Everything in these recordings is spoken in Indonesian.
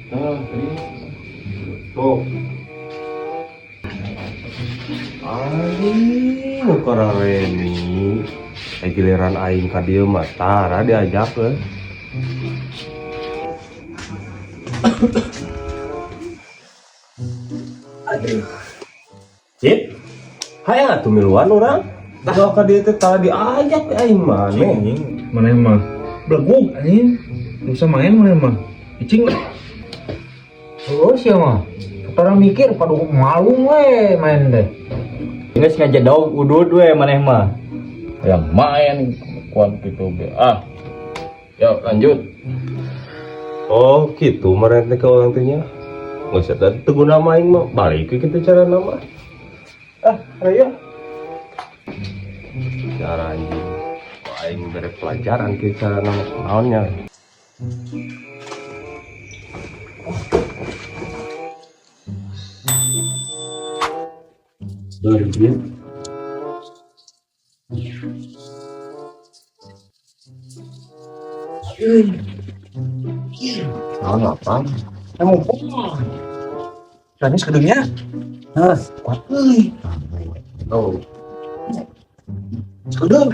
Ini tuh. Aing karareni. Giliran aing ka dieu mah tara diajak ke. Aduh. Cip. Hayang atuh miluan urang. Tah ka dieu teh tara diajak ke aing mah. Mana mah belegug anjing. Bisa main mana mah. Icing lah. Oh sih mah. Orang mikir pada malu we main deh. Ini sengaja daun udud we maneh mah. Ya main kuat gitu be. Yuk lanjut. Oh gitu merente ke orang tuanya. Nggak usah tadi tunggu nama aing mah balik ke kita cara nama. Raya. Cara anjing. Aing beri pelajaran ke cara nama naonnya. Dia. Apa? Emang Danis kedengnya. Kuat euy. Oh. Sedeng.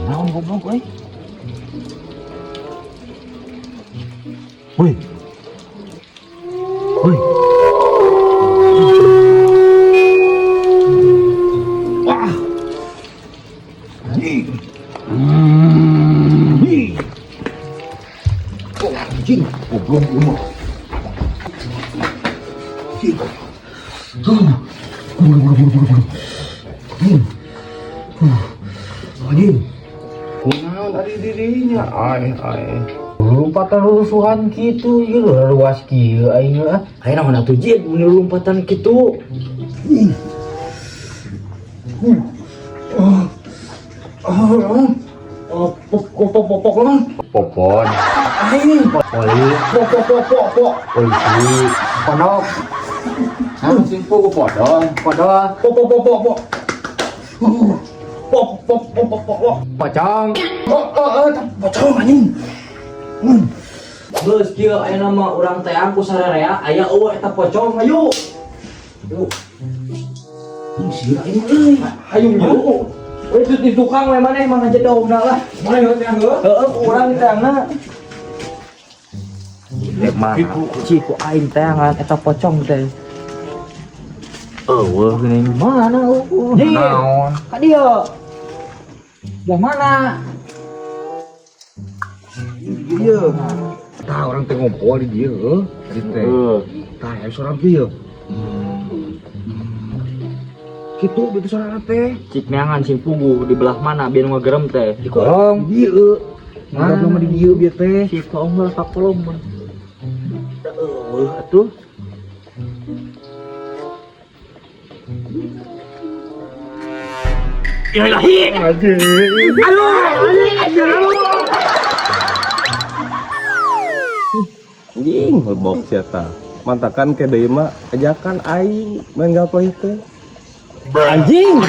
Naon goblok euy. Woi. Woi. Wah. Anjing. Oh, anjing. Goblok lu. Anjing. Kunaon ari dirinya ai. Lompatan rusuhan gitu ieu luas kieu aing mah. Ayeuna mana tuh jid mun lompatan kitu. Pok lah. Popon. Aing pok. Polisi. Pondok. Nah, simpul ku podong. Pok. Pocong. Pocong anjing. Geus kieu ayeuna mah urang teh ku sararea aya eueuh eta pocong ayo. Yuk. Sia ini euy. Ayo yuk. Euy di tukang we maneh mah ngajak daunna lah. Maneh heuh teh heuh urang teh na. Mana ciku aing teh ngan eta pocong teh. Eueuh geuning mana Naon? Ka dieu. Yang mana? Iya. Tah orang teh ngompol di dieu heuh. Di teh. Tah aya sorang kieu. Kitu di sorang teh. Cik neangan sing pugu di belah mana biar ngagerem teh. Di kolong dieu. Mana mah di dieu bieu teh. Si kolong lah ka kolong mah. Atuh. Ya ilahi. Anjing box eta. Mantakan ke deui mah ajakan aing main gaplay teh. Anjing.